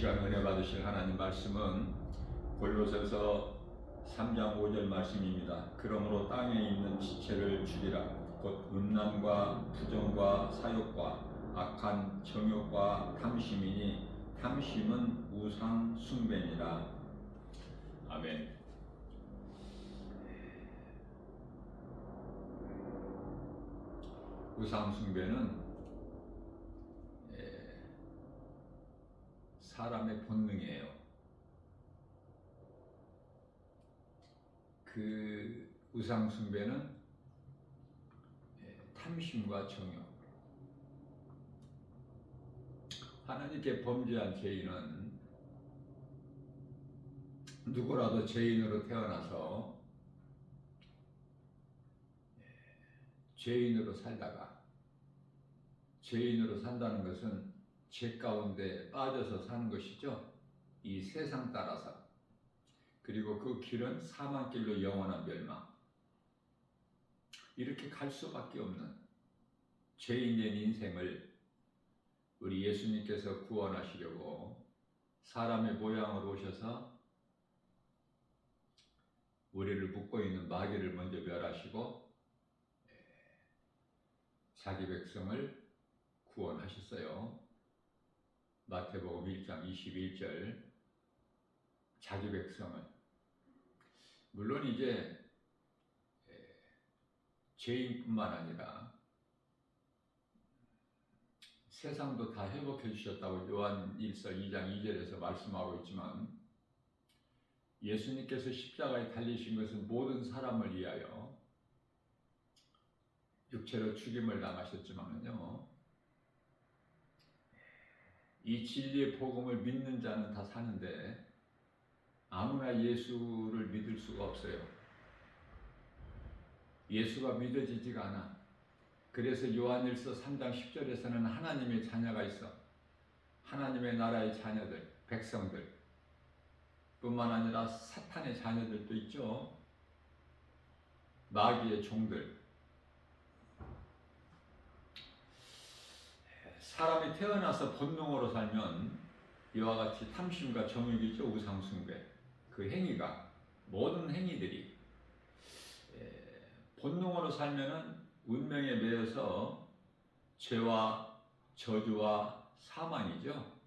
시간 은혜 받으실 하나님 말씀은 골로새서 3장 5절 말씀입니다. 그러므로 땅에 있는 지체를 죽이라. 곧 음란과 부정과 사욕과 악한 정욕과 탐심이니 탐심은 우상 숭배니라. 아멘. 우상 숭배는 사람의 본능이에요. 그 우상 숭배는 탐심과 정욕. 하나님께 범죄한 죄인은 누구라도 죄인으로 태어나서 죄인으로 살다가, 죄인으로 산다는 것은 죄 가운데 빠져서 사는 것이죠. 이 세상 따라서. 그리고 그 길은 사망길로 영원한 멸망. 이렇게 갈 수밖에 없는 죄인된 인생을 우리 예수님께서 구원하시려고 사람의 모양으로 오셔서 우리를 묶고 있는 마귀를 먼저 멸하시고 자기 백성을 구원하셨어요. 마태복음 1장 21절. 자기 백성을. 물론 이제 죄인뿐만 아니라 세상도 다 회복해 주셨다고 요한 1서 2장 2절에서 말씀하고 있지만, 예수님께서 십자가에 달리신 것은 모든 사람을 위하여 육체로 죽임을 당하셨지만요, 이 진리의 복음을 믿는 자는 다 사는데 아무나 예수를 믿을 수가 없어요. 예수가 믿어지지가 않아. 그래서 요한일서 3장 10절에서는 하나님의 자녀가 있어. 하나님의 나라의 자녀들, 백성들 뿐만 아니라 사탄의 자녀들도 있죠. 마귀의 종들. 사람이 태어나서 본능으로 살면 이와 같이 탐심과 정욕이죠. 우상숭배. 그 행위가, 모든 행위들이 본능으로 살면은 운명에 매여서 죄와 저주와 사망이죠.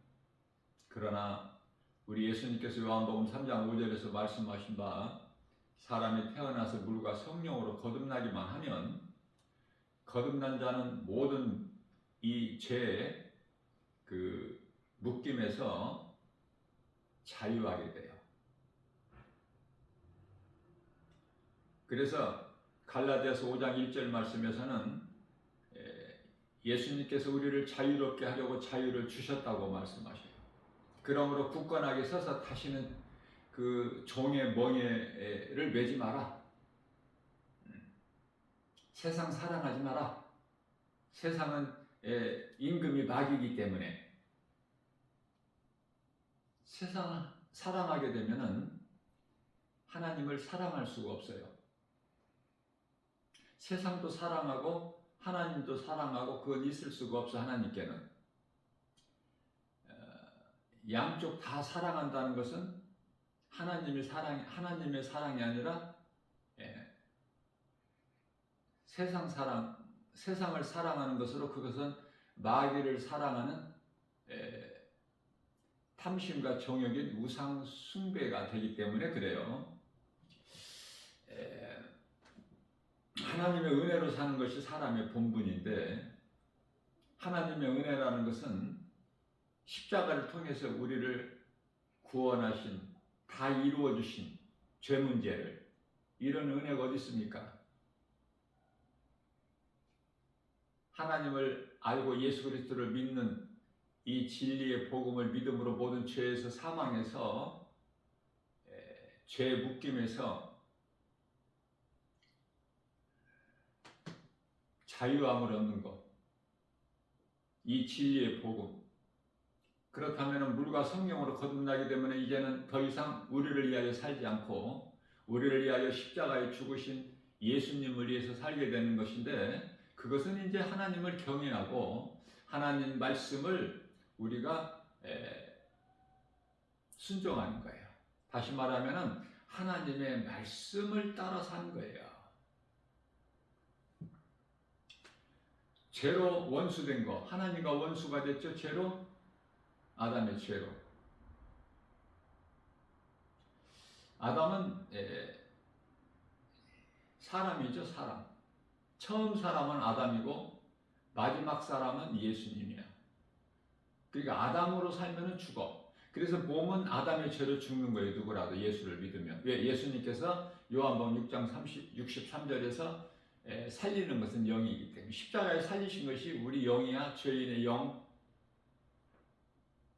그러나 우리 예수님께서 요한복음 3장 5절에서 말씀하신 바, 사람이 태어나서 물과 성령으로 거듭나기만 하면 거듭난 자는 모든 이 죄의 그 묶임에서 자유하게 돼요. 그래서 갈라디아서 5장 1절 말씀에서는 예수님께서 우리를 자유롭게 하려고 자유를 주셨다고 말씀하셔요. 그러므로 굳건하게 서서 다시는 그 종의 멍에를 매지 마라. 세상 사랑하지 마라. 세상은 임금이 마귀이기 때문에 세상을 사랑하게 되면은 하나님을 사랑할 수가 없어요. 세상도 사랑하고 하나님도 사랑하고 그건 있을 수가 없어. 하나님께는 양쪽 다 사랑한다는 것은 하나님의 사랑이 아니라 세상을 사랑하는 것으로, 그것은 마귀를 사랑하는 탐심과 정욕인 우상 숭배가 되기 때문에 그래요. 하나님의 은혜로 사는 것이 사람의 본분인데, 하나님의 은혜라는 것은 십자가를 통해서 우리를 구원하신, 다 이루어주신 죄 문제를, 이런 은혜가 어디 있습니까? 하나님을 알고 예수 그리스도를 믿는 이 진리의 복음을 믿음으로 모든 죄에서, 사망에서, 죄의 묶임에서 자유함을 얻는 것, 이 진리의 복음. 그렇다면 물과 성령으로 거듭나게 되면 이제는 더 이상 우리를 위하여 살지 않고 우리를 위하여 십자가에 죽으신 예수님을 위해서 살게 되는 것인데, 그것은 이제 하나님을 경외하고 하나님 말씀을 우리가 순종하는 거예요. 다시 말하면은 하나님의 말씀을 따라 사는 거예요. 죄로 원수된 거, 하나님과 원수가 됐죠. 죄로, 아담의 죄로. 아담은 사람이죠, 사람. 처음 사람은 아담이고 마지막 사람은 예수님이야. 그러니까 아담으로 살면은 죽어. 그래서 몸은 아담의 죄로 죽는 거예요. 누구라도 예수를 믿으면. 왜? 예수님께서 요한복음 6장 63절에서 살리는 것은 영이기 때문에 십자가에 살리신 것이 우리 영이야. 죄인의 영.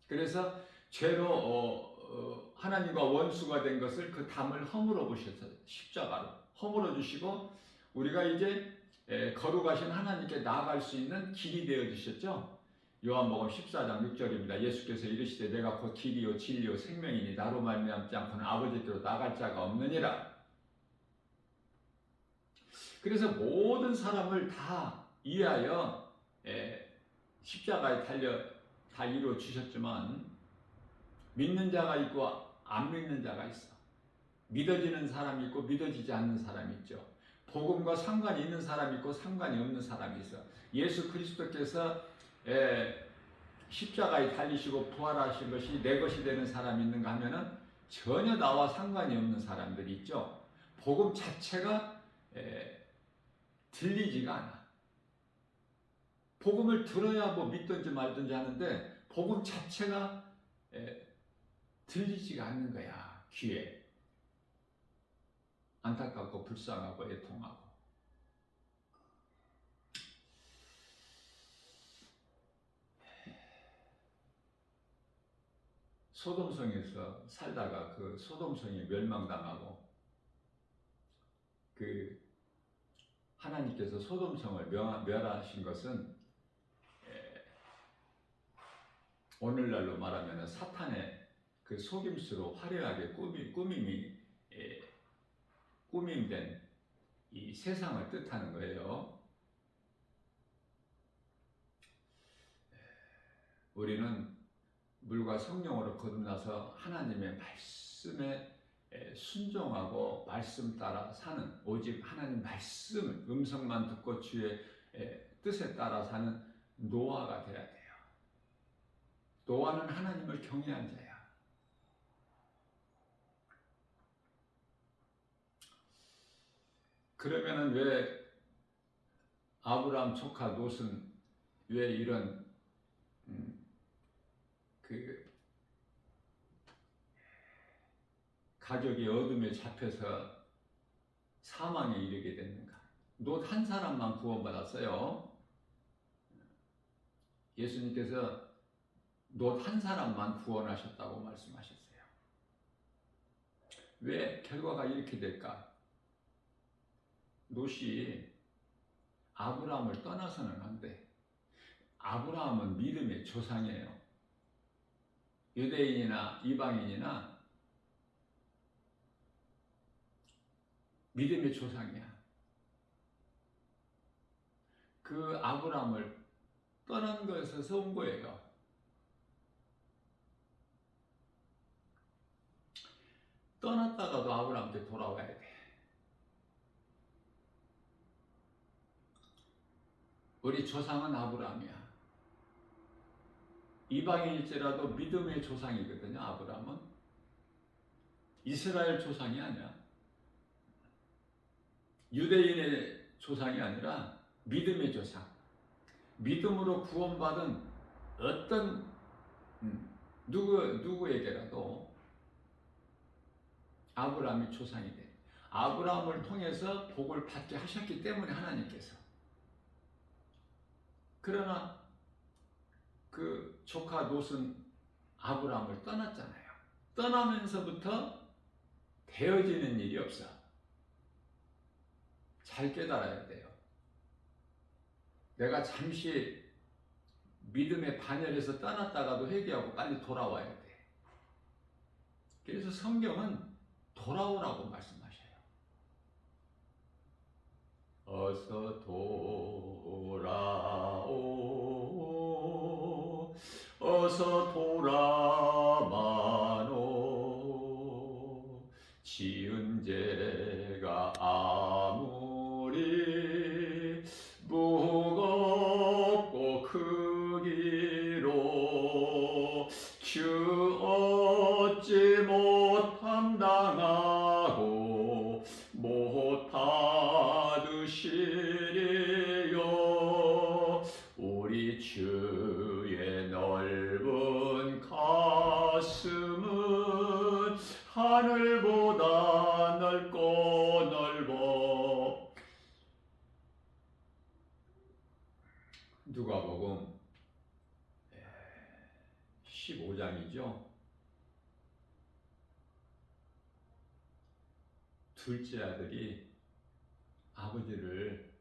그래서 죄로 하나님과 원수가 된 것을 그 담을 허물어 보셔서 십자가로 허물어 주시고 우리가 이제 거룩하신 하나님께 나아갈 수 있는 길이 되어 주셨죠. 요한복음 14장 6절입니다. 예수께서 이르시되 내가 곧 길이요 진리요 생명이니 나로 말미암지 않고는 아버지께로 나갈 자가 없느니라. 그래서 모든 사람을 다 이해하여 십자가에 달려 다 이루어 주셨지만 믿는 자가 있고 안 믿는 자가 있어. 믿어지는 사람이 있고 믿어지지 않는 사람이 있죠. 복음과 상관이 있는 사람이 있고 상관이 없는 사람이 있어. 예수 그리스도께서 십자가에 달리시고 부활하신 것이 내 것이 되는 사람이 있는가 하면은 전혀 나와 상관이 없는 사람들이 있죠. 복음 자체가 들리지가 않아. 복음을 들어야 뭐 믿든지 말든지 하는데 복음 자체가 들리지가 않는 거야. 귀에. 안타깝고 불쌍하고 애통하고. 소돔성에서 살다가 그 소돔성이 멸망당하고 그 하나님께서 소돔성을 멸하신 것은 오늘날로 말하면 사탄의 그 속임수로 화려하게 꾸밈된 이 세상을 뜻하는 거예요. 우리는 물과 성령으로 거듭나서 하나님의 말씀에 순종하고 말씀 따라 사는, 오직 하나님 말씀 음성만 듣고 주의 뜻에 따라 사는 노아가 되어야 돼요. 노아는 하나님을 경외한 자야. 그러면은 왜 아브라함 조카 롯은 왜 이런 그 가족이 어둠에 잡혀서 사망에 이르게 됐는가? 롯 한 사람만 구원받았어요. 예수님께서 롯 한 사람만 구원하셨다고 말씀하셨어요. 왜 결과가 이렇게 될까? 롯이 아브라함을 떠나서는 안 돼. 아브라함은 믿음의 조상이에요. 유대인이나 이방인이나 믿음의 조상이야. 그 아브라함을 떠난 것에서 온 거예요. 떠났다가도 아브라함께 돌아와야 돼. 우리 조상은 아브라함이야. 이방인일지라도 믿음의 조상이거든요. 아브라함은 이스라엘 조상이 아니야. 유대인의 조상이 아니라 믿음의 조상. 믿음으로 구원받은 어떤 누구에게라도 아브라함이 조상이 돼. 아브라함을 통해서 복을 받게 하셨기 때문에 하나님께서. 그러나 그 조카 롯은 아브라함을 떠났잖아요. 떠나면서부터 되어지는 일이 없어. 잘 깨달아야 돼요. 내가 잠시 믿음의 반열에서 떠났다가도 회개하고 빨리 돌아와야 돼. 그래서 성경은 돌아오라고 말씀하셔요. 어서 돌아오, 어서 돌아마노. 누가복음 15장이죠. 둘째 아들이 아버지를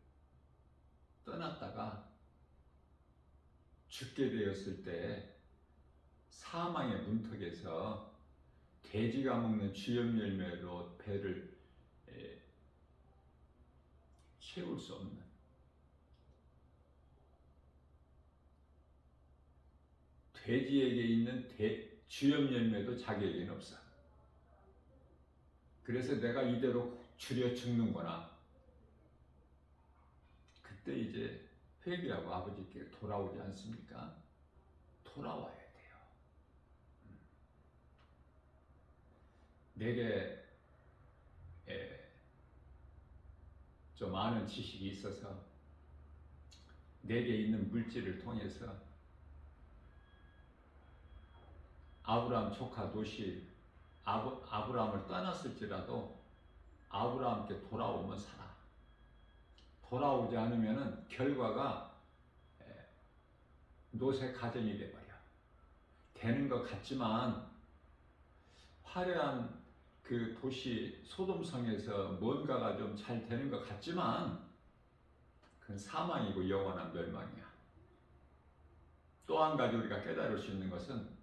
떠났다가 죽게 되었을 때 사망의 문턱에서 돼지가 먹는 주염 열매로 배를 채울 수 없는, 돼지에게 있는 주염 열매도 자기에게는 없어. 그래서 내가 이대로 줄여 죽는구나. 그때 이제 회개하고 아버지께 돌아오지 않습니까? 돌아와야 돼요. 내게 좀 아는 지식이 있어서 내게 있는 물질을 통해서 아브라함 조카 롯이 아브라함을 떠났을지라도 아브라함께 돌아오면 살아. 돌아오지 않으면 결과가 롯의 가정이 돼버려. 되는 것 같지만 화려한 그 도시 소돔성에서 뭔가가 좀 잘 되는 것 같지만 그건 사망이고 영원한 멸망이야. 또 한 가지 우리가 깨달을 수 있는 것은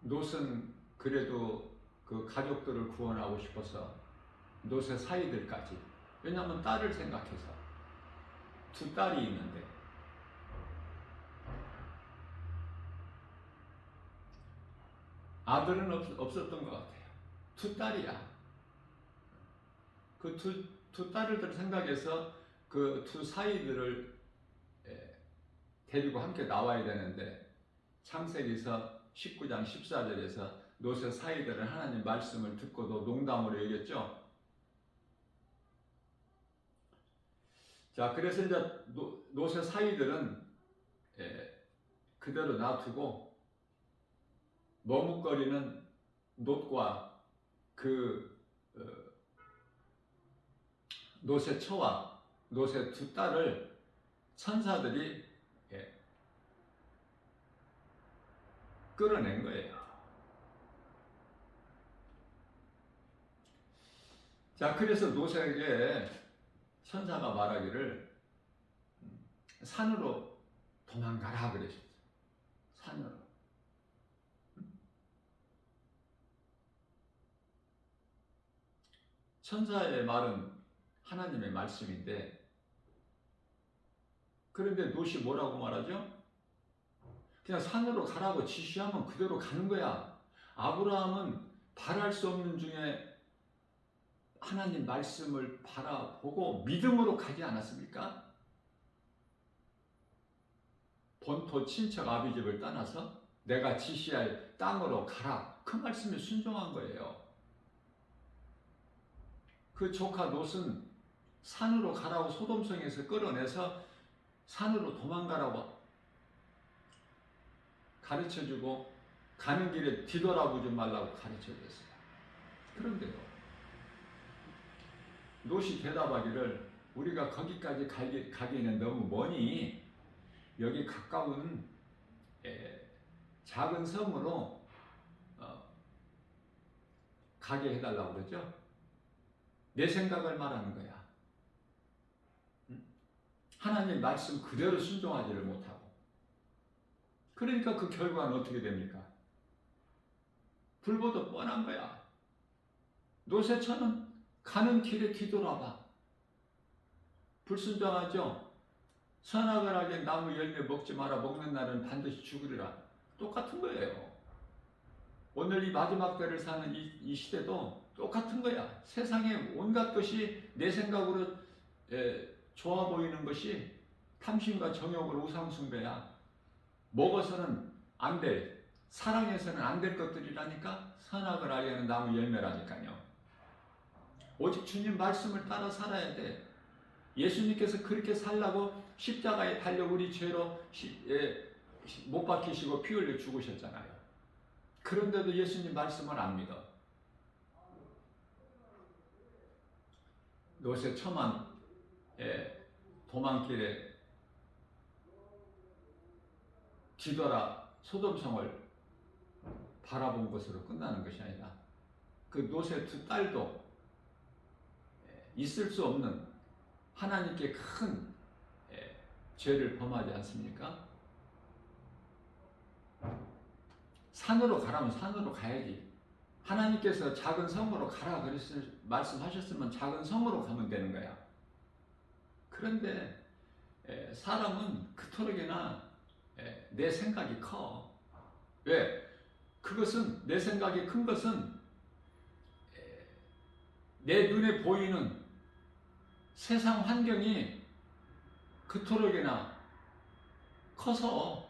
롯은 그래도 그 가족들을 구원하고 싶어서 롯의 사이들까지, 왜냐하면 딸을 생각해서 두 딸이 있는데 아들은 없었던 것 같아요. 두 딸이야. 그 두 딸을 생각해서 그 두 사이들을 데리고 함께 나와야 되는데 창세기서 19장 14절에서 롯의 사이들은 하나님 말씀을 듣고도 농담으로 얘기했죠. 자, 그래서 이제 롯의 사이들은 그대로 놔두고 머뭇거리는 롯과 그 롯의 처와 롯의 두 딸을 천사들이 끌어낸 거예요. 자, 그래서 롯에게 천사가 말하기를 산으로 도망가라 그러셨어요. 산으로. 천사의 말은 하나님의 말씀인데, 그런데 롯이 뭐라고 말하죠? 그냥 산으로 가라고 지시하면 그대로 가는 거야. 아브라함은 바랄 수 없는 중에 하나님 말씀을 바라보고 믿음으로 가지 않았습니까? 본토 친척 아비집을 떠나서 내가 지시할 땅으로 가라. 그 말씀에 순종한 거예요. 그 조카 롯은 산으로 가라고 소돔성에서 끌어내서 산으로 도망가라고 가르쳐주고 가는 길에 뒤돌아보지 말라고 가르쳐줬어요. 그런데요, 롯이 대답하기를 우리가 거기까지 가기에는 너무 머니 여기 가까운 작은 섬으로 가게 해달라고 그러죠. 내 생각을 말하는 거야. 하나님 말씀 그대로 순종하지를 못하고. 그러니까 그 결과는 어떻게 됩니까? 불보듯 뻔한 거야. 롯의 처는 가는 길에 뒤돌아봐. 불순종하죠? 선악을 나무 열매 먹지 마라. 먹는 날은 반드시 죽으리라. 똑같은 거예요. 오늘 이 마지막 때를 사는 이 시대도 똑같은 거야. 세상에 온갖 것이 내 생각으로 좋아 보이는 것이 탐심과 정욕으로 우상숭배야. 먹어서는 안 될, 사랑해서는 안 될 것들이라니까. 선악을 알게 하는 나무 열매라니까요. 오직 주님 말씀을 따라 살아야 돼. 예수님께서 그렇게 살라고 십자가에 달려 우리 죄로 못 박히시고 피 흘려 죽으셨잖아요. 그런데도 예수님 말씀을 안 믿어. 노쇠처만 도망길에 뒤돌아 소돔성을 바라본 것으로 끝나는 것이 아니라 그 노쇠 두 딸도 있을 수 없는 하나님께 큰 죄를 범하지 않습니까? 산으로 가라면 산으로 가야지. 하나님께서 작은 성으로 가라 말씀하셨으면 작은 성으로 가면 되는 거야. 그런데 사람은 그토록이나 내 생각이 커. 왜? 그것은 내 생각이 큰 것은 내 눈에 보이는 세상 환경이 그토록이나 커서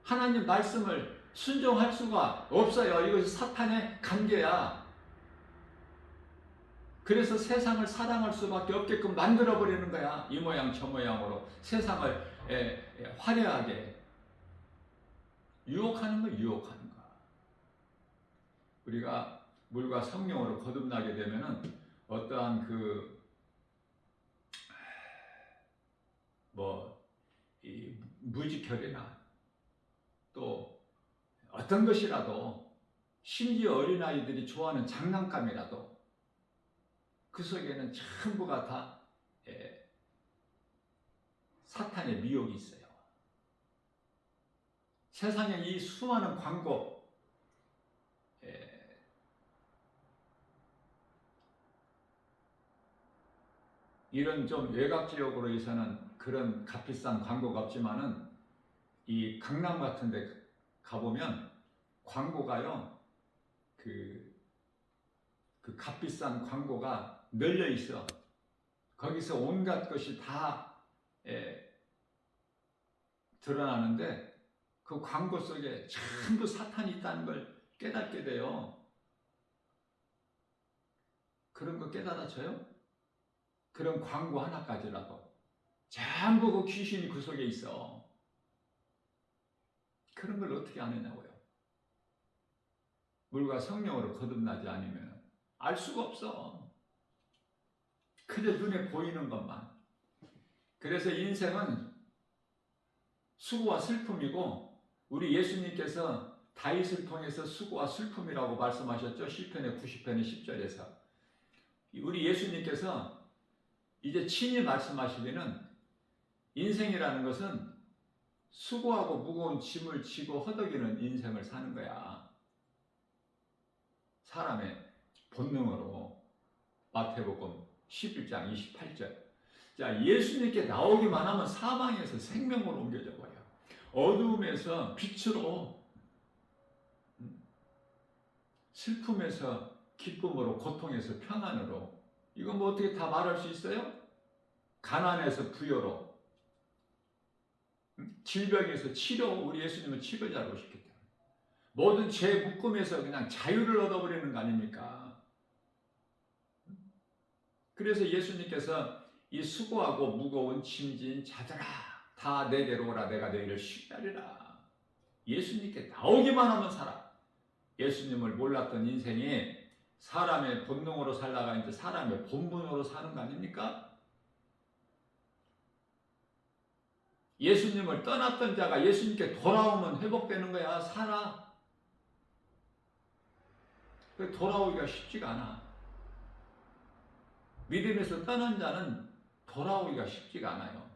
하나님 말씀을 순종할 수가 없어요. 이것이 사탄의 관계야. 그래서 세상을 사랑할 수밖에 없게끔 만들어버리는 거야. 이 모양 저 모양으로 세상을 화려하게 유혹하는 거, 유혹하는 거. 우리가 물과 성령으로 거듭나게 되면은 어떠한 이 뮤지컬이나 또 어떤 것이라도 심지어 어린아이들이 좋아하는 장난감이라도 그 속에는 전부가 다 사탄의 미혹이 있어요. 세상에 이 수많은 광고, 이런 좀 외곽 지역으로 해서는 그런 값비싼 광고가 없지만은 이 강남 같은 데 가보면 광고가요, 그 값비싼 광고가 널려 있어. 거기서 온갖 것이 다 드러나는데 그 광고 속에 전부 사탄이 있다는 걸 깨닫게 돼요. 그런 거 깨달아져요? 그런 광고 하나까지라도 전부 그 귀신이 그 속에 있어. 그런 걸 어떻게 아느냐고요. 물과 성령으로 거듭나지 않으면 알 수가 없어. 그저 눈에 보이는 것만. 그래서 인생은 수고와 슬픔이고, 우리 예수님께서 다윗을 통해서 수고와 슬픔이라고 말씀하셨죠. 시편의 90편의 10절에서. 우리 예수님께서 이제 친히 말씀하시기는 인생이라는 것은 수고하고 무거운 짐을 지고 허덕이는 인생을 사는 거야. 사람의 본능으로. 마태복음 11장 28절. 자, 예수님께 나오기만 하면 사망에서 생명으로 옮겨져 버려. 어두움에서 빛으로, 슬픔에서 기쁨으로, 고통에서 평안으로. 이건 뭐 어떻게 다 말할 수 있어요? 가난에서 부여로, 질병에서 치료. 우리 예수님은 치료자로 오셨기 때문에 모든 죄 묶음에서 그냥 자유를 얻어버리는 거 아닙니까? 그래서 예수님께서 이 수고하고 무거운 짐진 자들아 다 내게로 오라 내가 너희를 쉽게 하리라. 예수님께 나오기만 하면 살아. 예수님을 몰랐던 인생이 사람의 본능으로 살다가 이제 사람의 본분으로 사는 거 아닙니까? 예수님을 떠났던 자가 예수님께 돌아오면 회복되는 거야. 살아. 돌아오기가 쉽지가 않아. 믿음에서 떠난 자는 돌아오기가 쉽지가 않아요.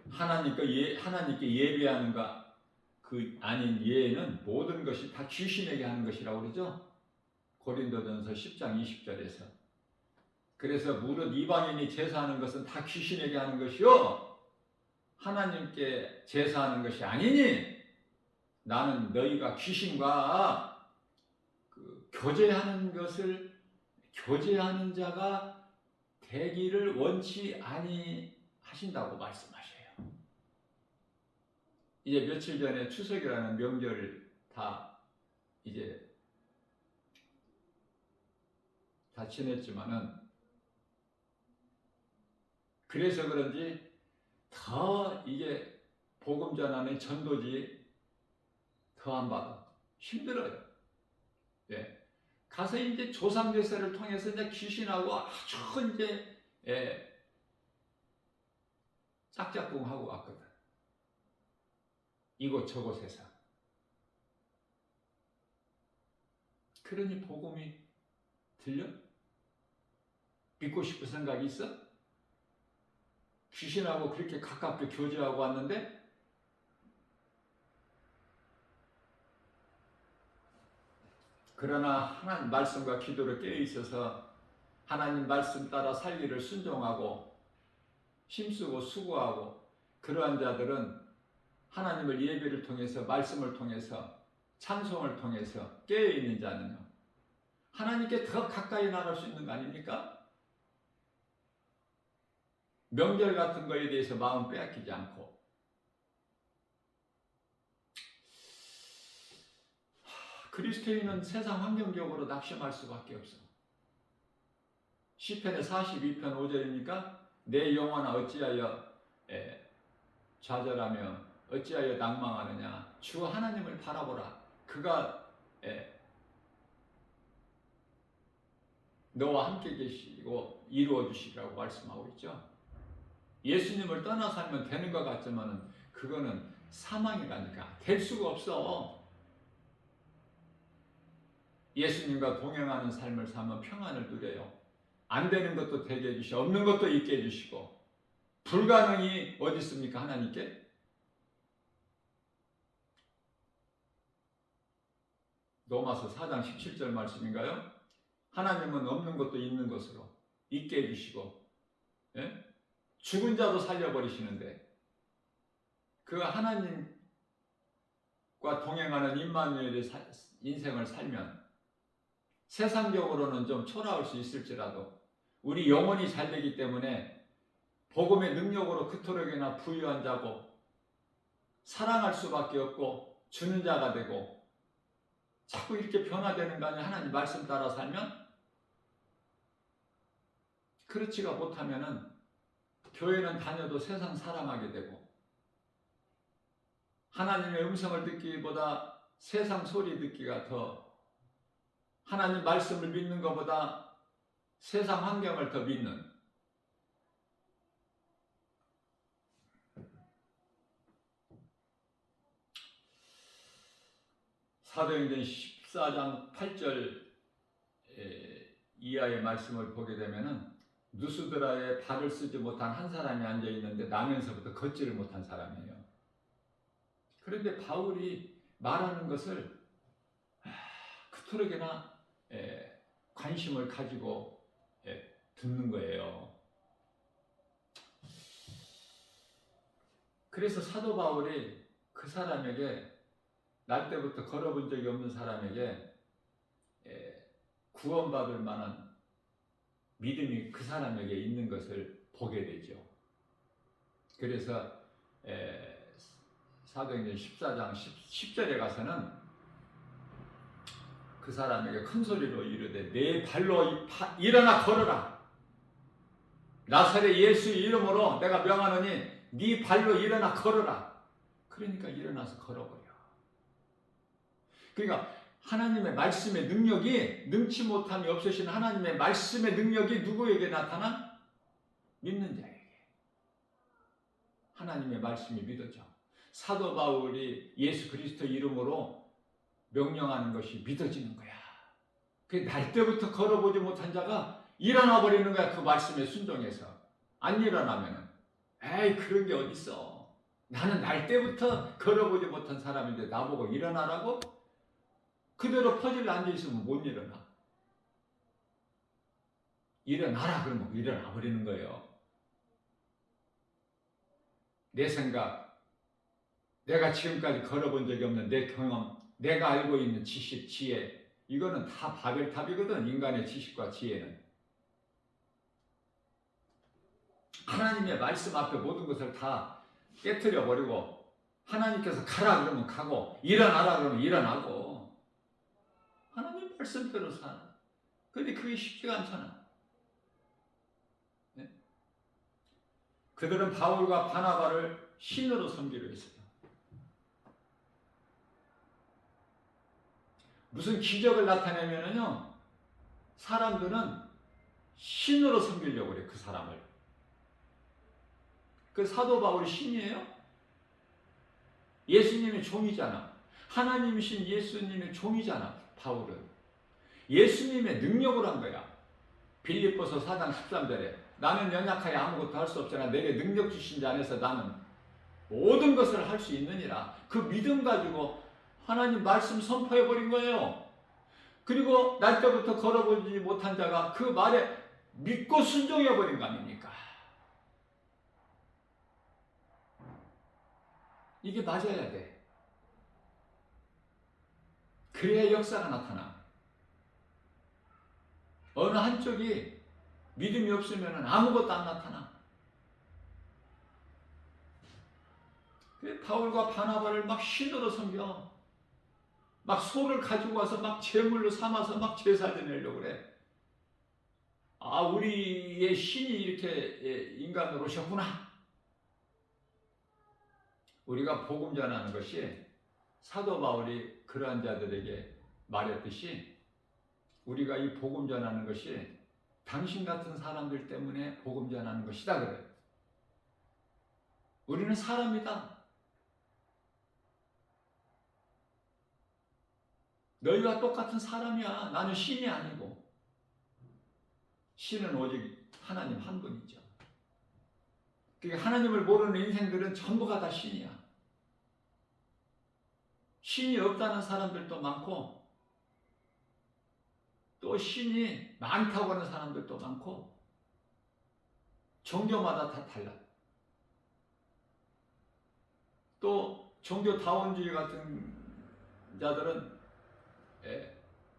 하나님께 예배하는가 아닌 예는 모든 것이 다 귀신에게 하는 것이라고 그러죠. 고린도전서 10장 20절에서. 그래서 무릇 이방인이 제사하는 것은 다 귀신에게 하는 것이요 하나님께 제사하는 것이 아니니 나는 너희가 귀신과 교제하는 자가 되기를 원치 아니하신다고 말씀하셔요. 이제 며칠 전에 추석이라는 명절을 다 지냈지만은, 그래서 그런지 더 이게 복음 전하는 전도지 더 안 받아. 힘들어요. 예. 가서 이제 조상제사를 통해서 이제 귀신하고 아주 이제 짝짝꿍하고 왔거든. 이곳 저곳에서. 그러니 복음이 들려? 믿고 싶은 생각이 있어? 귀신하고 그렇게 가깝게 교제하고 왔는데 그러나 하나님 말씀과 기도로 깨어 있어서 하나님 말씀 따라 살기를 순종하고 힘쓰고 수고하고 그러한 자들은 하나님을 예배를 통해서 말씀을 통해서 찬송을 통해서 깨어있는 자는요 하나님께 더 가까이 나갈 수 있는 거 아닙니까? 명절 같은 거에 대해서 마음 빼앗기지 않고 그리스도인은 세상 환경적으로 낙심할 수밖에 없어. 시편의 42편 5절이니까 내 영혼아 어찌하여 좌절하며 어찌하여 낭망하느냐 주 하나님을 바라보라 그가 너와 함께 계시고 이루어 주시라고 말씀하고 있죠. 예수님을 떠나 살면 되는 것 같지만 그거는 사망이라니까 될 수가 없어. 예수님과 동행하는 삶을 살면 평안을 누려요. 안 되는 것도 되게 해주시고 없는 것도 있게 해주시고 불가능이 어디 있습니까 하나님께? 로마서 4장 17절 말씀인가요? 하나님은 없는 것도 있는 것으로 있게 해주시고 죽은 자도 살려버리시는데 그 하나님과 동행하는 임마누엘의 인생을 살면 세상적으로는 좀 초라할 수 있을지라도 우리 영혼이 잘 되기 때문에 복음의 능력으로 그토록이나 부유한 자고 사랑할 수밖에 없고 주는 자가 되고 자꾸 이렇게 변화되는 거 아니야? 하나님 말씀 따라 살면? 그렇지가 못하면은 교회는 다녀도 세상 사랑하게 되고 하나님의 음성을 듣기보다 세상 소리 듣기가 더 하나님 말씀을 믿는 것보다 세상 환경을 더 믿는 사도행전 14장 8절 이하의 말씀을 보게 되면은 누스드라에 발을 쓰지 못한 한 사람이 앉아 있는데 나면서부터 걷지를 못한 사람이에요. 그런데 바울이 말하는 것을 그토록이나 관심을 가지고 듣는 거예요. 그래서 사도 바울이 그 사람에게 날 때부터 걸어본 적이 없는 사람에게 구원받을 만한 믿음이 그 사람에게 있는 것을 보게 되죠. 그래서 사도행전 14장 10절에 가서는 그 사람에게 큰 소리로 이르되 내 발로 일어나 걸어라. 나사렛 예수 이름으로 내가 명하노니 네 발로 일어나 걸어라. 그러니까 일어나서 걸어버려. 그러니까 하나님의 말씀의 능력이 능치 못함이 없으신 하나님의 말씀의 능력이 누구에게 나타나? 믿는 자에게. 하나님의 말씀이 믿어져. 사도 바울이 예수 그리스도 이름으로 명령하는 것이 믿어지는 거야. 그 날 때부터 걸어보지 못한 자가 일어나 버리는 거야. 그 말씀에 순종해서. 안 일어나면은 에이 그런 게 어딨어. 나는 날 때부터 걸어보지 못한 사람인데 나보고 일어나라고? 그대로 퍼즐로 앉아있으면 못 일어나. 일어나라 그러면 일어나 버리는 거예요. 내 생각, 내가 지금까지 걸어본 적이 없는 내 경험, 내가 알고 있는 지식, 지혜, 이거는 다 바벨탑이거든. 인간의 지식과 지혜는. 하나님의 말씀 앞에 모든 것을 다 깨트려 버리고 하나님께서 가라 그러면 가고 일어나라 그러면 일어나고 하나님 말씀대로 사는. 그런데 그게 쉽지가 않잖아. 네? 그들은 바울과 바나바를 신으로 섬기려 했어요. 무슨 기적을 나타내면은요, 사람들은 신으로 섬기려고 그래, 그 사람을. 그 사도 바울이 신이에요? 예수님의 종이잖아. 하나님이신 예수님의 종이잖아, 바울은. 예수님의 능력으로 한 거야. 빌립보서 4장 13절에 나는 연약하여 아무것도 할 수 없으나 내게 능력 주신 자 안에서 나는 모든 것을 할 수 있느니라. 그 믿음 가지고 하나님 말씀 선포해버린 거예요. 그리고 날 때부터 걸어보지 못한 자가 그 말에 믿고 순종해버린 거 아닙니까? 이게 맞아야 돼. 그래야 역사가 나타나. 어느 한쪽이 믿음이 없으면 아무것도 안 나타나. 바울과 바나바를 막 신으로 섬겨. 막 소를 가지고 와서 막 제물로 삼아서 막 제사 지내려고 그래. 아, 우리의 신이 이렇게 인간으로 오셨구나. 우리가 복음 전하는 것이 사도 바울이 그러한 자들에게 말했듯이 우리가 이 복음 전하는 것이 당신 같은 사람들 때문에 복음 전하는 것이다 그래. 우리는 사람이다. 너희와 똑같은 사람이야. 나는 신이 아니고. 신은 오직 하나님 한 분이죠. 그러니까 하나님을 모르는 인생들은 전부가 다 신이야. 신이 없다는 사람들도 많고 또 신이 많다고 하는 사람들도 많고 종교마다 다 달라. 또 종교다원주의 같은 자들은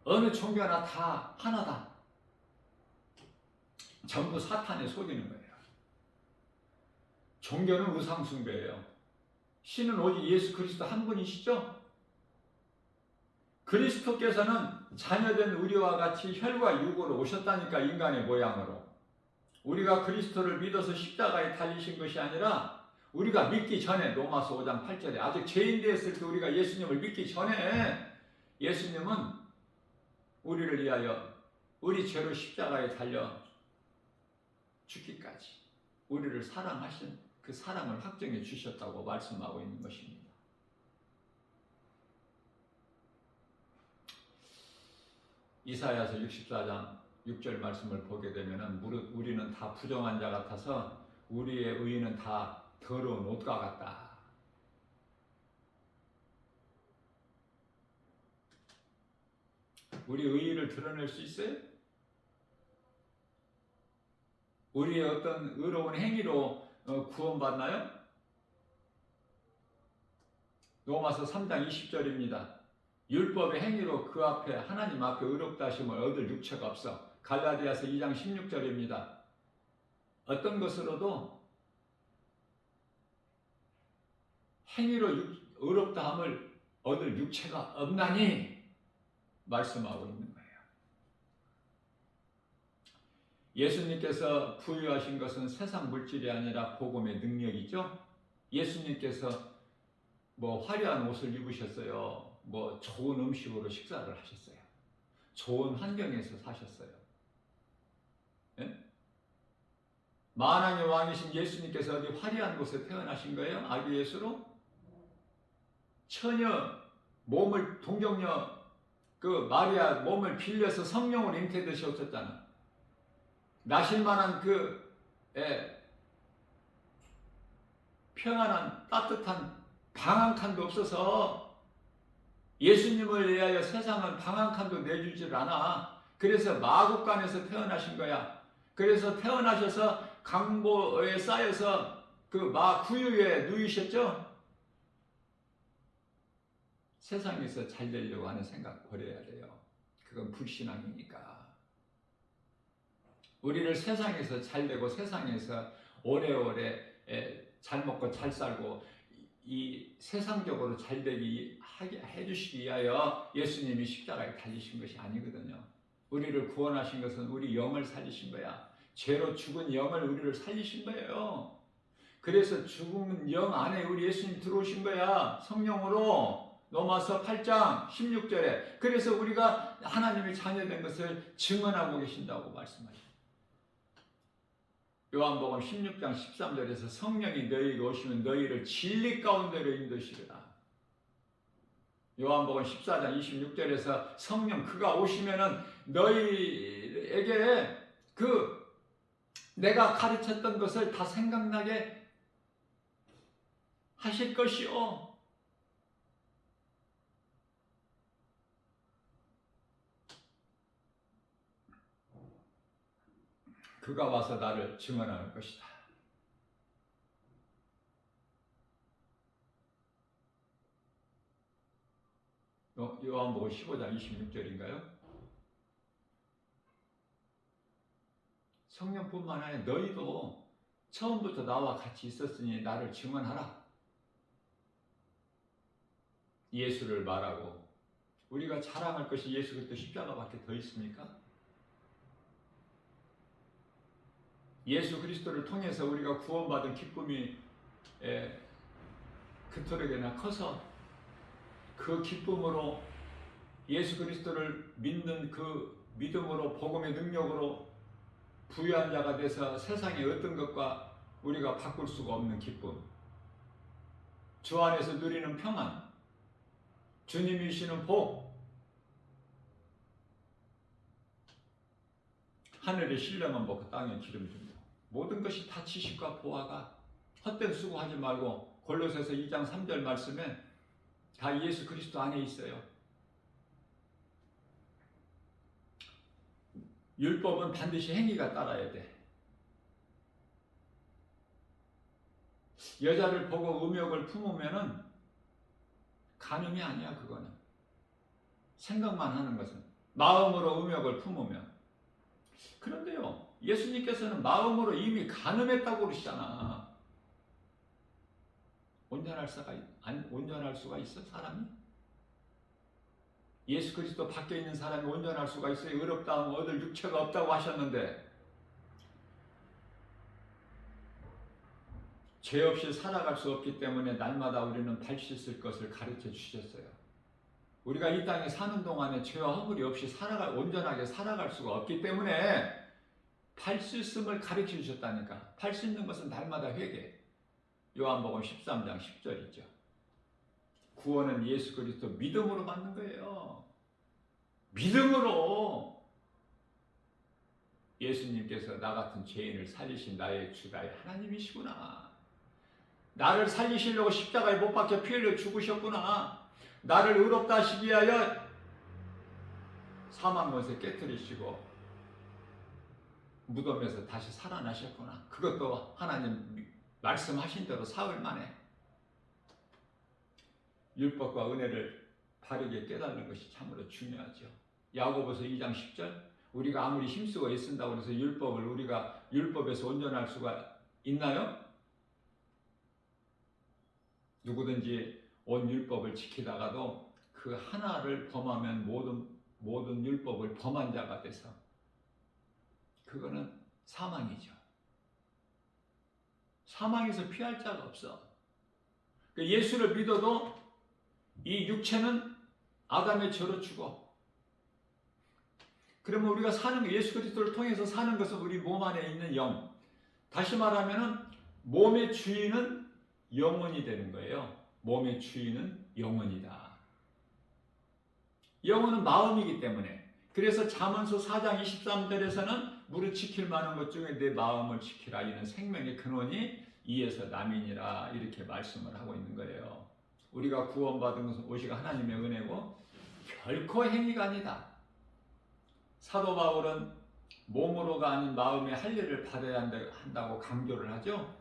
어느 종교나 다 하나다. 전부 사탄에 속이는 거예요. 종교는 우상숭배예요. 신은 오직 예수 그리스도 한 분이시죠? 그리스도께서는 자녀된 우리와 같이 혈과 육으로 오셨다니까, 인간의 모양으로. 우리가 그리스도를 믿어서 십자가에 달리신 것이 아니라 우리가 믿기 전에, 로마서 5장 8절에 아직 죄인 되었을 때 우리가 예수님을 믿기 전에 예수님은 우리를 위하여 우리 죄로 십자가에 달려 죽기까지 우리를 사랑하신 그 사랑을 확정해 주셨다고 말씀하고 있는 것입니다. 이사야서 64장 6절 말씀을 보게 되면 우리는 다 부정한 자 같아서 우리의 의는 다 더러운 옷과 같다. 우리 의의를 드러낼 수 있어요? 우리의 어떤 의로운 행위로 구원받나요? 로마서 3장 20절입니다. 율법의 행위로 그 앞에 하나님 앞에 의롭다 하심을 얻을 육체가 없어. 갈라디아서 2장 16절입니다. 어떤 것으로도 행위로 의롭다 함을 얻을 육체가 없나니 말씀하고 있는 거예요. 예수님께서 부유하신 것은 세상 물질이 아니라 복음의 능력이죠. 예수님께서 뭐 화려한 옷을 입으셨어요. 뭐 좋은 음식으로 식사를 하셨어요. 좋은 환경에서 사셨어요. 예? 만왕의 왕이신 예수님께서 어디 화려한 곳에 태어나신 거예요? 아기 예수로? 처녀 몸을 동정녀 그 마리아 몸을 빌려서 성령으로 잉태듯이 오셨잖아. 나실만한 평안한 따뜻한 방 한 칸도 없어서 예수님을 위하여 세상은 방 한 칸도 내주질 않아. 그래서 마국간에서 태어나신 거야. 그래서 태어나셔서 강보에 쌓여서 그 구유에 누이셨죠? 세상에서 잘 되려고 하는 생각 버려야 돼요. 그건 불신앙이니까. 우리를 세상에서 잘 되고 세상에서 오래오래 잘 먹고 잘 살고 이 세상적으로 잘 되게 해주시기 위하여 예수님이 십자가에 달리신 것이 아니거든요. 우리를 구원하신 것은 우리 영을 살리신 거야. 죄로 죽은 영을 우리를 살리신 거예요. 그래서 죽은 영 안에 우리 예수님 들어오신 거야. 성령으로. 로마서 8장 16절에 그래서 우리가 하나님의 자녀된 것을 증언하고 계신다고 말씀하십니다. 요한복음 16장 13절에서 성령이 너희에게 오시면 너희를 진리 가운데로 인도시리라. 요한복음 14장 26절에서 성령 그가 오시면은 너희에게 내가 가르쳤던 것을 다 생각나게 하실 것이요. 그가 와서 나를 증언할 것이다. 요한복음 15장 26절인가요? 성령뿐만 아니라 너희도 처음부터 나와 같이 있었으니 나를 증언하라. 예수를 말하고 우리가 자랑할 것이 예수 그리스도 십자가밖에 더 있습니까? 예수 그리스도를 통해서 우리가 구원받은 기쁨이 그토록이나 커서 그 기쁨으로 예수 그리스도를 믿는 그 믿음으로 복음의 능력으로 부유한 자가 돼서 세상의 어떤 것과 우리가 바꿀 수가 없는 기쁨, 주 안에서 누리는 평안, 주님이 주시는 복, 하늘의 신령한 복, 땅의 기름 줍니다. 모든 것이 다 지식과 보화가 헛된 수고하지 말고 골로새서 2장 3절 말씀에 다 예수 그리스도 안에 있어요. 율법은 반드시 행위가 따라야 돼. 여자를 보고 음욕을 품으면은 간음이 아니야. 그거는 생각만 하는 것은 마음으로 음욕을 품으면. 그런데요, 예수님께서는 마음으로 이미 간음했다고 그러시잖아. 온전할 수가 있어 사람이? 예수 그리스도 밖에 있는 사람이 온전할 수가 있어요? 의롭다 하면 얻을 육체가 없다고 하셨는데 죄 없이 살아갈 수 없기 때문에 날마다 우리는 발 씻을 것을 가르쳐 주셨어요. 우리가 이 땅에 사는 동안에 죄와 허물이 없이 온전하게 살아갈 수가 없기 때문에 발 씻음을 가르쳐 주셨다니까. 발 씻는 것은 날마다 회개. 요한복음 13장 10절이죠. 구원은 예수 그리스도 믿음으로 받는 거예요. 믿음으로 예수님께서 나 같은 죄인을 살리신 나의 주, 나의 하나님이시구나. 나를 살리시려고 십자가에 못 박혀 피 흘려 죽으셨구나. 나를 의롭다 하시기 위하여 사망 권세 깨뜨리시고 무덤에서 다시 살아나셨구나. 그것도 하나님 말씀하신 대로 사흘 만에. 율법과 은혜를 바르게 깨닫는 것이 참으로 중요하죠. 야고보서 2장 10절, 우리가 아무리 힘쓰고 애쓴다고 해서 우리가 율법에서 온전할 수가 있나요? 누구든지 온 율법을 지키다가도 그 하나를 범하면 모든 율법을 범한 자가 돼서 그거는 사망이죠. 사망에서 피할 자가 없어. 예수를 믿어도 이 육체는 아담의 죄로 죽어. 그러면 우리가 사는 거, 예수 그리스도를 통해서 사는 것은 우리 몸 안에 있는 영. 다시 말하면 몸의 주인은 영혼이 되는 거예요. 몸의 주인은 영혼이다. 영혼은 마음이기 때문에. 그래서 잠언서 4장 23절에서는 무릇 지킬 만한 것 중에 내 마음을 지키라. 이는 생명의 근원이 이에서 남이니라. 이렇게 말씀을 하고 있는 거예요. 우리가 구원받은 것은 오직 하나님의 은혜고 결코 행위가 아니다. 사도 바울은 몸으로가 아닌 마음의 할례를 받아야 한다고 강조를 하죠.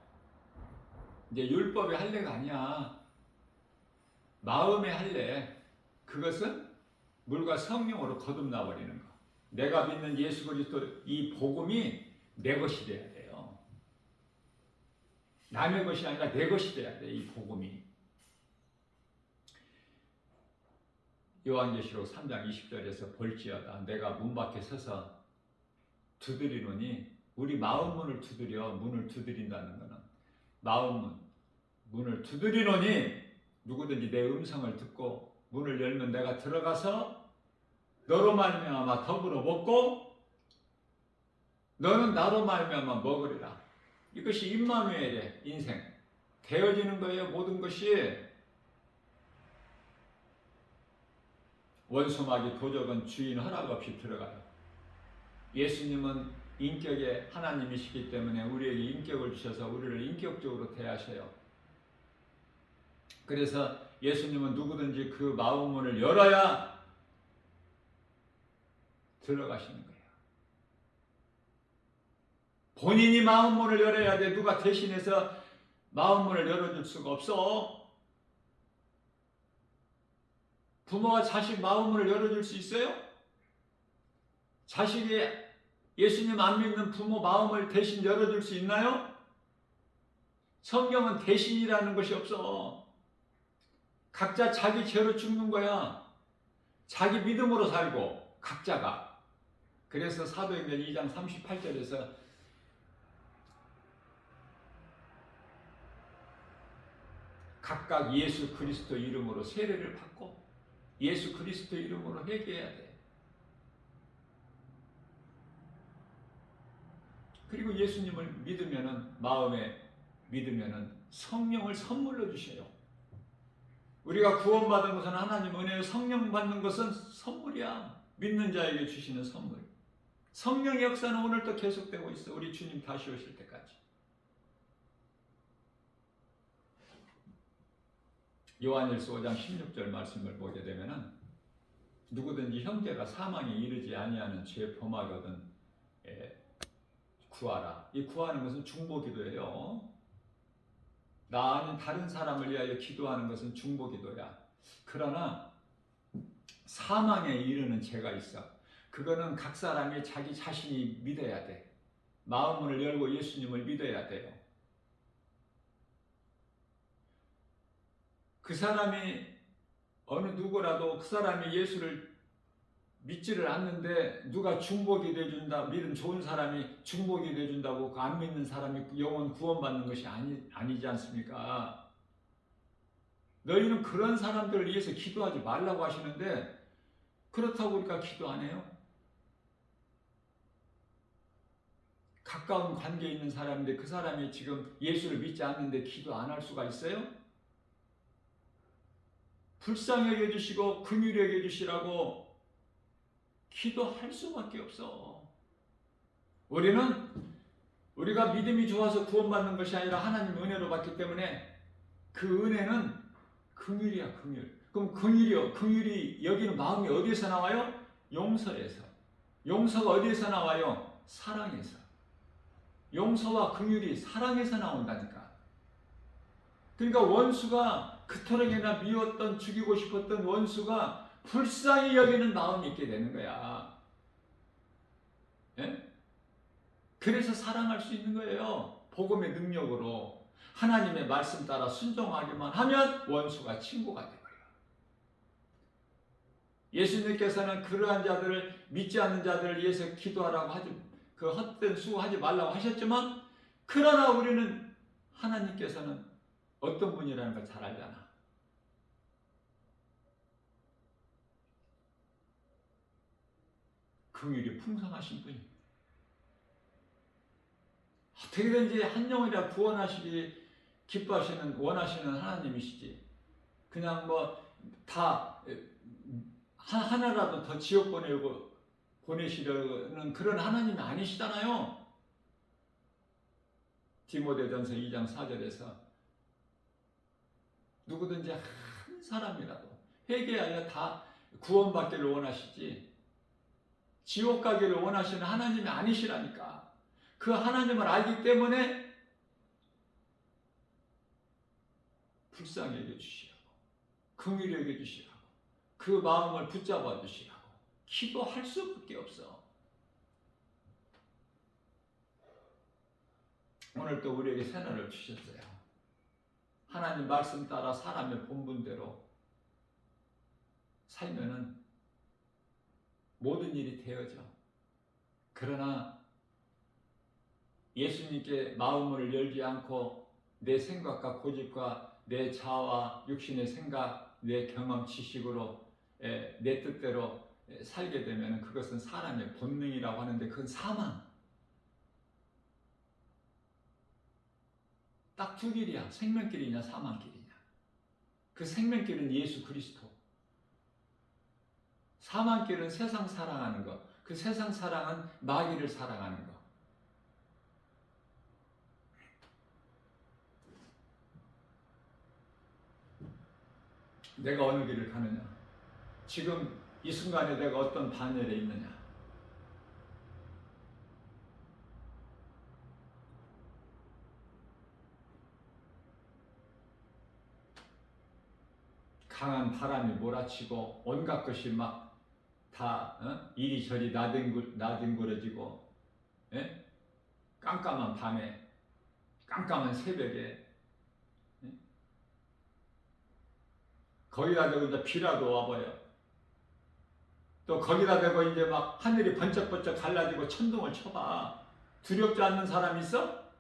이제 율법의 할례가 아니야. 마음의 할례. 그것은 물과 성령으로 거듭나 버리는 거. 내가 믿는 예수 그리스도 이 복음이 내 것이 돼야 돼요. 남의 것이 아니라 내 것이 돼야 돼. 이 복음이. 요한계시록 3장 20절에서 볼지어다 내가 문 밖에 서서 두드리노니, 우리 마음 문을 두드려. 문을 두드린다는 것은 마음 문을 두드리노니 누구든지 내 음성을 듣고 문을 열면 내가 들어가서 너로 말미암아 더불어 먹고 너는 나로 말미암아 먹으리라. 이것이 임마누엘의 인생. 되어지는 거예요. 모든 것이. 원수마귀 도적은 주인 허락 없이 들어가요. 예수님은 인격의 하나님이시기 때문에 우리에게 인격을 주셔서 우리를 인격적으로 대하셔요. 그래서 예수님은 누구든지 그 마음문을 열어야 들어가시는 거예요. 본인이 마음문을 열어야 돼. 누가 대신해서 마음문을 열어줄 수가 없어. 부모가 자식 마음문을 열어줄 수 있어요? 자식이 예수님 안 믿는 부모 마음을 대신 열어줄 수 있나요? 성경은 대신이라는 것이 없어. 각자 자기 죄로 죽는 거야. 자기 믿음으로 살고 각자가. 그래서 사도행전 2장 38절에서 각각 예수 그리스도 이름으로 세례를 받고 예수 그리스도 이름으로 회개해야 돼. 그리고 예수님을 믿으면은 마음에 믿으면은 성령을 선물로 주셔요. 우리가 구원받은 것은 하나님 은혜요. 성령 받는 것은 선물이야. 믿는 자에게 주시는 선물. 성령의 역사는 오늘도 계속되고 있어. 우리 주님 다시 오실 때까지. 요한일서 5장 16절 말씀을 보게 되면은 누구든지 형제가 사망에 이르지 아니하는 죄 범하거든 구하라. 이 구하는 것은 중보기도예요. 나 아닌 다른 사람을 위하여 기도하는 것은 중보기도야. 그러나 사망에 이르는 죄가 있어. 그거는 각 사람이 자기 자신이 믿어야 돼. 마음문을 열고 예수님을 믿어야 돼요. 그 사람이 어느 누구라도 그 사람이 예수를 믿지를 않는데 누가 중보기 돼준다, 믿음 좋은 사람이 중보기 돼준다고 그 안 믿는 사람이 영원 구원받는 것이 아니지 않습니까? 너희는 그런 사람들을 위해서 기도하지 말라고 하시는데 그렇다고 우리가 기도 안 해요? 가까운 관계에 있는 사람인데 그 사람이 지금 예수를 믿지 않는데 기도 안 할 수가 있어요? 불쌍히 여겨주시고 긍휼히 여겨주시라고 기도할 수밖에 없어. 우리가 믿음이 좋아서 구원받는 것이 아니라 하나님 은혜로 받기 때문에 그 은혜는 긍휼이야, 긍휼. 그럼 긍휼이 여기는 마음이 어디에서 나와요? 용서에서. 용서가 어디에서 나와요? 사랑에서. 용서와 긍휼이 사랑에서 나온다니까. 그러니까 원수가 그토록이나 미웠던, 죽이고 싶었던 원수가 불쌍히 여기는 마음이 있게 되는 거야. 예? 그래서 사랑할 수 있는 거예요. 복음의 능력으로. 하나님의 말씀 따라 순종하기만 하면 원수가 친구가 되어요. 예수님께서는 그러한 자들을 믿지 않는 자들을 위해서 기도하라고 하지, 그 헛된 수고하지 말라고 하셨지만, 그러나 우리는 하나님께서는 어떤 분이라는 걸 잘 알잖아. 긍휼이 풍성하신 분이. 어떻게든지 한 영혼이라 구원하시기 기뻐하시는, 원하시는 하나님이시지. 그냥 다 하나라도 더 지옥 보내시려는 그런 하나님이 아니시잖아요. 디모데전서 2장 4절에서 누구든지 한 사람이라도 회개하여 다 구원받기를 원하시지 지옥 가기를 원하시는 하나님이 아니시라니까. 그 하나님을 알기 때문에 불쌍히 여겨주시라고, 긍휼히 여겨주시라고, 그 마음을 붙잡아 주시라고 기도할 수밖에 없어. 오늘 또 우리에게 새날을 주셨어요. 하나님 말씀 따라 사람의 본분대로 살면은 모든 일이 되어져. 그러나 예수님께 마음을 열지 않고 내 생각과 고집과 내 자아와 육신의 생각, 내 경험 지식으로 내 뜻대로 살게 되면 그것은 사람의 본능이라고 하는데 그건 사망. 딱 두 길이야. 생명길이냐 사망길이냐. 그 생명길은 예수 그리스도. 사망길은 세상 사랑하는 것. 그 세상 사랑은 마귀를 사랑하는 것. 내가 어느 길을 가느냐. 지금 이 순간에 내가 어떤 반열에 있느냐. 강한 바람이 몰아치고 온갖 것이 막 다 이리저리 나뒹굴어지고 깜깜한 밤에 깜깜한 새벽에 거기다 대고 이제 비라도 와버려. 또 거기다 대고 이제 막 하늘이 번쩍번쩍 갈라지고 천둥을 쳐봐. 두렵지 않는 사람 있어?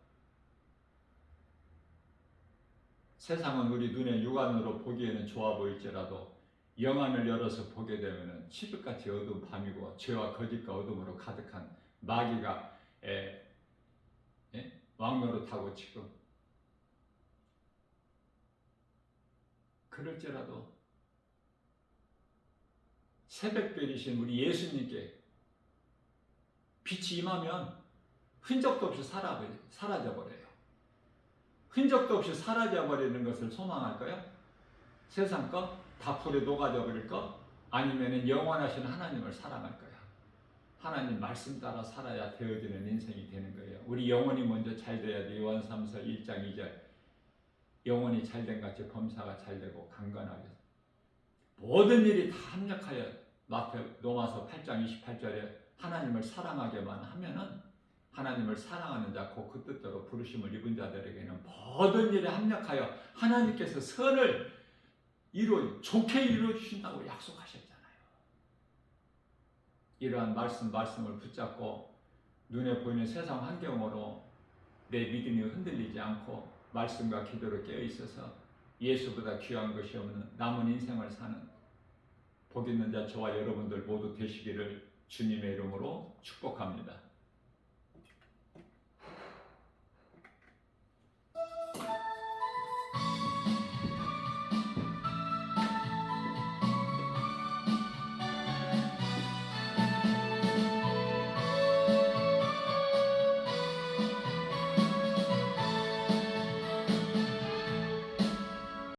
세상은 우리 눈에 육안으로 보기에는 좋아 보일지라도 영안을 열어서 보게 되면 칠흑같이 어두운 밤이고 죄와 거짓과 어둠으로 가득한 마귀가 왕노릇하고 지금 그럴지라도 새벽별이신 우리 예수님께 빛이 임하면 흔적도 없이 사라져버려요. 흔적도 없이 사라져버리는 것을 소망할까요? 세상 것? 다 불에 녹아져 버릴 것? 아니면 영원하신 하나님을 사랑할 거야. 하나님 말씀 따라 살아야 되어지는 인생이 되는 거예요. 우리 영혼이 먼저 잘 돼야 돼. 요한삼서 1장 2절 영혼이 잘된 같이 범사가 잘되고 강건하게 모든 일이 다 합력하여 로마서 8장 28절에 하나님을 사랑하게만 하면은 하나님을 사랑하는 자 곧 그 뜻대로 부르심을 입은 자들에게는 모든 일에 합력하여 하나님께서 선을 좋게 이루어 주신다고 약속하셨잖아요. 이러한 말씀을 붙잡고 눈에 보이는 세상 환경으로 내 믿음이 흔들리지 않고 말씀과 기도로 깨어 있어서 예수보다 귀한 것이 없는 남은 인생을 사는 복 있는 자 저와 여러분들 모두 되시기를 주님의 이름으로 축복합니다.